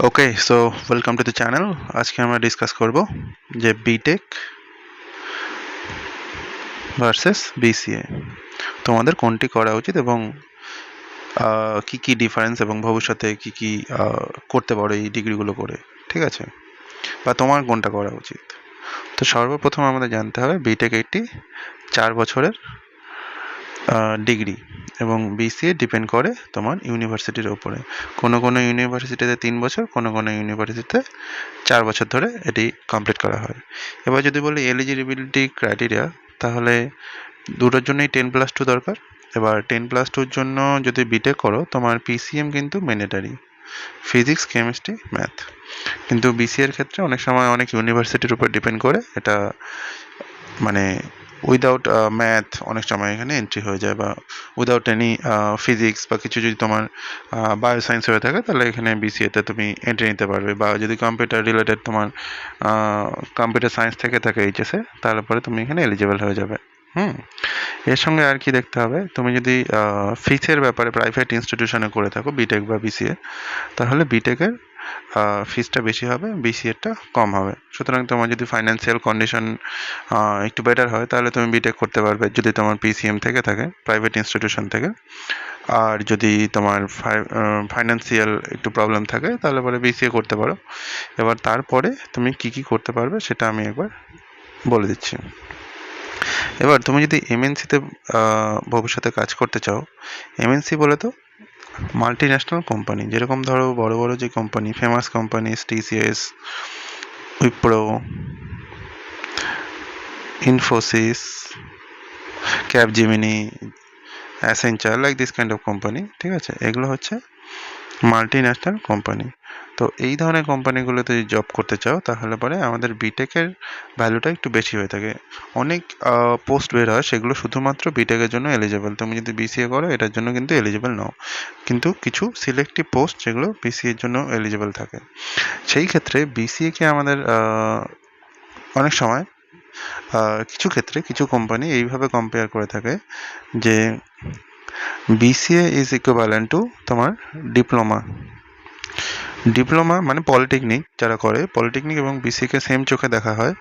Okay, so welcome to the channel. আজকে আমরা discuss করব যে বিটেক ভার্সেস বিসিএ, তোমাদের কোনটি করা উচিত এবং কি কি ডিফারেন্স এবং ভবিষ্যতে কি কি করতে পারো এই ডিগ্রিগুলো করে, ঠিক আছে? বা তোমার কোনটা করা উচিত। তো সর্বপ্রথম আমাদের জানতে হবে বিটেক একটি 4 বছরের ডিগ্রি এবং বিসিএ ডিপেন্ড করে তোমার ইউনিভার্সিটির ওপরে। কোনো কোনো ইউনিভার্সিটিতে 3 বছর, কোনো কোনো ইউনিভার্সিটিতে 4 বছর ধরে এটি কমপ্লিট করা হয়। এবার যদি বলি এলিজিবিলিটি ক্রাইটেরিয়া, তাহলে দুটোর জন্যই 10+2 দরকার। এবার 10+2-র জন্য যদি বিটেক করো, তোমার পিসিএম কিন্তু ম্যান্ডেটারি, ফিজিক্স, কেমিস্ট্রি, ম্যাথ। কিন্তু বিসিএর ক্ষেত্রে অনেক সময় অনেক ইউনিভার্সিটির উপর ডিপেন্ড করে এটা, মানে উইদাউট ম্যাথ অনেক সময় এখানে এন্ট্রি হয়ে যায়, বা উইদাউট এনি ফিজিক্স বা কিছু যদি তোমার বায়ো সায়েন্স হয়ে থাকে, তাহলে এখানে বিসিএতে তুমি এন্ট্রি নিতে পারবে। বা যদি কম্পিউটার রিলেটেড তোমার কম্পিউটার সায়েন্স থেকে থাকে এইচএসে, তাহলে পরে তুমি এখানে এলিজিবল হয়ে যাবে। হুম। এর সঙ্গে আর কি দেখতে হবে, তুমি যদি ফিসের ব্যাপারে প্রাইভেট ইনস্টিটিউশনে করে থাকো বিটেক বা বিসিএ, তাহলে বিটেকের ফিসটা বেশি হবে, বিসিএটা কম হবে। সুতরাং তোমার যদি ফাইন্যান্সিয়াল কন্ডিশন একটু বেটার হয়, তাহলে তুমি বিটেক করতে পারবে যদি তোমার পিসিএম থেকে থাকে, প্রাইভেট ইনস্টিটিউশন থেকে। আর যদি তোমার ফাইন্যান্সিয়াল একটু প্রবলেম থাকে, তাহলে পরে বিসিএ করতে পারো। এবার তারপরে তুমি কি কি করতে পারবে সেটা আমি একবার বলে দিচ্ছি। এবার তুমি যদি এমএনসিতে ভবিষ্যতে কাজ করতে চাও, এমএনসি বলে তো মাল্টি ন্যাশনাল কোম্পানি, যেরকম ধরো বড় বড় যে company, famous company, TCS, Wipro, Infosys, Capgemini, Accenture, like this kind of company, ঠিক আছে? এগুলো হচ্ছে মাল্টি ন্যাশনাল কোম্পানি। তো এই ধরনের কোম্পানিগুলোতে যদি জব করতে চাও, তাহলে পরে আমাদের বিটেকের ভ্যালুটা একটু বেশি হয়ে থাকে। অনেক পোস্ট বের হয়, সেগুলো শুধুমাত্র বিটেকের জন্য এলিজেবল। তুমি যদি বিসিএ করো, এটার জন্য কিন্তু এলিজেবল নাও। কিন্তু কিছু সিলেক্টিভ পোস্ট যেগুলো বিসিএর জন্য এলিজেবল থাকে, সেই ক্ষেত্রে বিসিএকে আমাদের অনেক সময় কিছু ক্ষেত্রে কিছু কোম্পানি এইভাবে কম্পেয়ার করে থাকে যে বিসিএ ইজ ইকুইভ্যালেন্ট টু তোমার ডিপ্লোমা। ডিপ্লোমা মানে পলিটেকনিক যারা করে, পলিটেকনিক এবং বিসিএকে সেম চোখে দেখা হয়।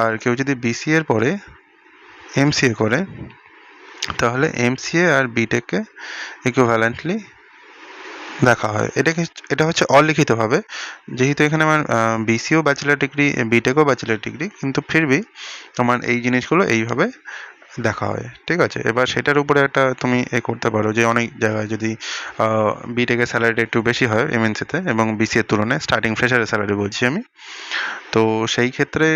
আর কেউ যদি বিসিএ এর পরে এমসিএ করে, তাহলে এমসিএ আর বিটেককে ইকুইভ্যালেন্টলি দেখা হয়। এটা হচ্ছে অলিখিতভাবে, যেহেতু এখানে আমার বিসিও ব্যাচেলার ডিগ্রি, বিটেকও ব্যাচেলার ডিগ্রি, কিন্তু ফিরবি তোমার এই জিনিসগুলো এইভাবে দেখা হয়, ঠিক আছে? এবার সেটার উপরে একটা তুমি করতে পারো যে অনেক জায়গায় যদি বিটেকের স্যালারিটা একটু বেশি হয় এমএনসিতে এবং বিসিএর তুলনায়, স্টার্টিং ফ্রেশারের স্যালারি বলছি আমি। তো সেই ক্ষেত্রে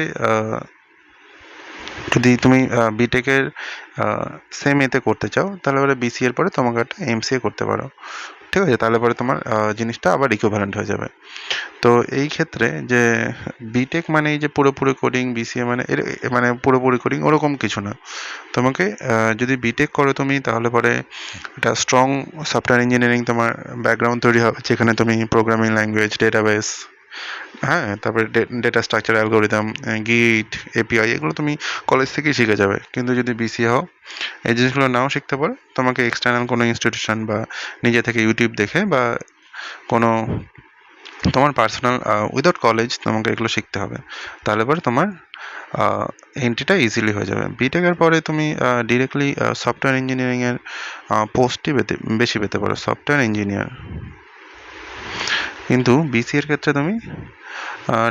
যদি তুমি বিটেকের সেম এতে করতে চাও, তাহলে পরে বিসিএর পরে তোমাকে একটা এমসিএ করতে পারো, ঠিক আছে? তাহলে পরে তোমার জিনিসটা আবার ইকুইভ্যালেন্ট হয়ে যাবে। তো এই ক্ষেত্রে যে বিটেক মানে এই যে পুরোপুরি কোডিং, বিসিএ মানে মানে পুরোপুরি কোডিং ওরকম কিছু না। তোমাকে যদি বিটেক করো তুমি, তাহলে পরে একটা স্ট্রং সফটওয়্যার ইঞ্জিনিয়ারিং তোমার ব্যাকগ্রাউন্ড তৈরি হবে, যেখানে তুমি প্রোগ্রামিং ল্যাঙ্গুয়েজ, ডেটাবেস, হ্যাঁ, তারপরে ডেটা স্ট্রাকচার, অ্যালগোরিদম, গিট, এপিআই, এগুলো তুমি কলেজ থেকেই শিখে যাবে। কিন্তু যদি বিসিএ হও, এই জিনিসগুলো নাও শিখতে পারো, তোমাকে এক্সটার্নাল কোনো ইনস্টিটিউশন বা নিজে থেকে ইউটিউব দেখে বা কোনো তোমার পার্সোনাল উইদাউট কলেজ তোমাকে এগুলো শিখতে হবে। তাহলে পরে তোমার এন্ট্রিটা ইজিলি হয়ে যাবে। বিটেকের পরে তুমি ডিরেক্টলি সফটওয়্যার ইঞ্জিনিয়ারিংয়ের পোস্টই বেশি পেতে পারো, সফটওয়্যার ইঞ্জিনিয়ার। কিন্তু বিসিএর ক্ষেত্রে তুমি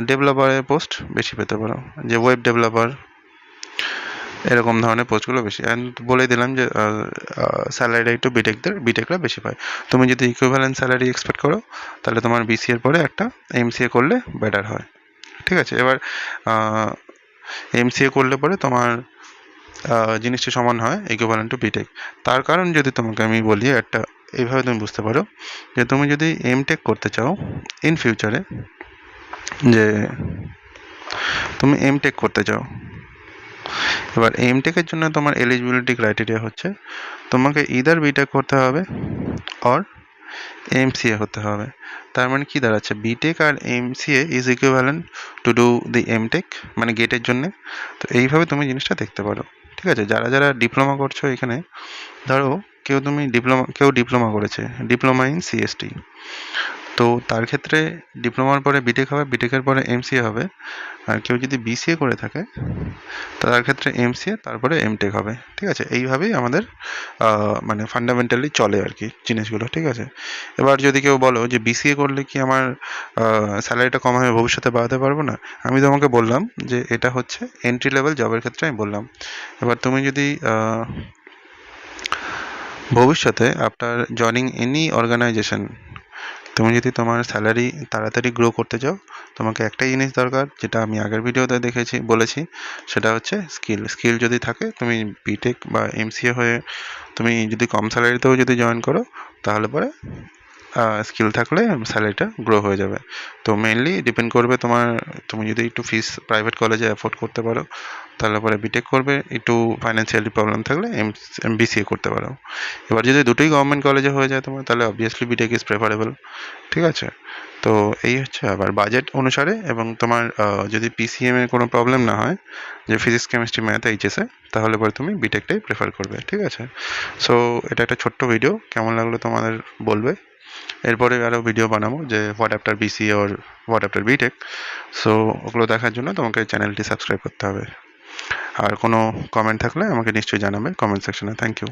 ডেভেলপারের পোস্ট বেশি পেতে পারো, যে ওয়েব ডেভেলপার, এরকম ধরনের পোস্টগুলো বেশি। অ্যান্ড বলে দিলাম যে স্যালারিটা একটু বিটেকরা বেশি পায়। তুমি যদি ইকুইভ্যালেন্ট স্যালারি এক্সপেক্ট করো, তাহলে তোমার বিসিএর পরে একটা এমসিএ করলে বেটার হয়, ঠিক আছে? এবার এমসিএ করলে পরে তোমার জিনিসটা সমান হয় ইকুইভ্যালেন্ট টু বিটেক। তার কারণ যদি তোমাকে আমি বলি একটা, এইভাবে তুমি বুঝতে পারো যে তুমি যদি এমটেক করতে চাও ইন ফিউচারে, যে তুমি এমটেক করতে চাও, এবার এমটেকের জন্য তোমার এলিজিবিলিটি ক্রাইটেরিয়া হচ্ছে তোমাকে ইদার বিটেক করতে হবে অর এমসিএ হতে হবে। তার মানে কি দাঁড়াচ্ছে, বিটেক আর MCA is equivalent to do the M Tech, মানে গেটের জন্যে। তো এইভাবে তুমি জিনিসটা দেখতে পারো, ঠিক আছে? যারা যারা ডিপ্লোমা করছো এখানে, ধরো কেউ ডিপ্লোমা করেছে, ডিপ্লোমা ইন সিএসটি, তো তার ক্ষেত্রে ডিপ্লোমার পরে বিটেক হবে, বিটেকের পরে এমসিএ হবে। আর কেউ যদি বিসিএ করে থাকে তার ক্ষেত্রে এমসিএ তারপরে এমটেক হবে, ঠিক আছে? এইভাবেই আমাদের মানে ফান্ডামেন্টালি চলে আর কি জিনিসগুলো, ঠিক আছে? এবার যদি কেউ বলো যে বিসিএ করলে কি আমার স্যালারিটা কম হবে, ভবিষ্যতে বাড়াতে পারবো না? আমি তোমাকে বললাম যে এটা হচ্ছে এন্ট্রি লেভেল জবের ক্ষেত্রে আমি বললাম। এবার তুমি যদি ভবিষ্যতে আফটার জয়নিং এনি অর্গানাইজেশন তুমি যদি তোমার স্যালারি তাড়াতাড়ি গ্রো করতে চাও, তোমাকে একটাই জিনিস দরকার, যেটা আমি আগের ভিডিওতে বলেছি, সেটা হচ্ছে স্কিল। স্কিল যদি থাকে, তুমি বিটেক বা এমসিএ হয়ে তুমি যদি কম স্যালারিতেও যদি জয়েন করো, তাহলে পরে স্কিল থাকলে স্যালারিটা গ্রো হয়ে যাবে। তো মেইনলি ডিপেন্ড করবে তুমি যদি একটু ফিস প্রাইভেট কলেজে অ্যাফোর্ড করতে পারো, তাহলে পরে বিটেক করবে। একটু ফাইন্যান্সিয়ালি প্রবলেম থাকলে বিসিএ করতে পারো। এবার যদি দুটোই গভর্নমেন্ট কলেজে হয়ে যায় তোমার, তাহলে অবভিয়াসলি বিটেক ইজ প্রেফারেবল, ঠিক আছে? তো এই হচ্ছে আবার বাজেট অনুসারে, এবং তোমার যদি পিসিএম এ কোনো প্রবলেম না হয়, যে ফিজিক্স কেমিস্ট্রি ম্যাথ এইচএসে, তাহলে পরে তুমি বিটেকটাই প্রেফার করবে, ঠিক আছে? সো এটা একটা ছোট্ট ভিডিও, কেমন লাগলো তোমাদের বলবে। এরপরে আরও ভিডিও বানাবো যে what after BCA or what after B Tech. So ওগুলো দেখার জন্য তোমাকে চ্যানেলটি সাবস্ক্রাইব করতে হবে। আর কোনো কমেন্ট থাকলে আমাকে নিশ্চয়ই জানাবে কমেন্ট সেকশনে। Thank you.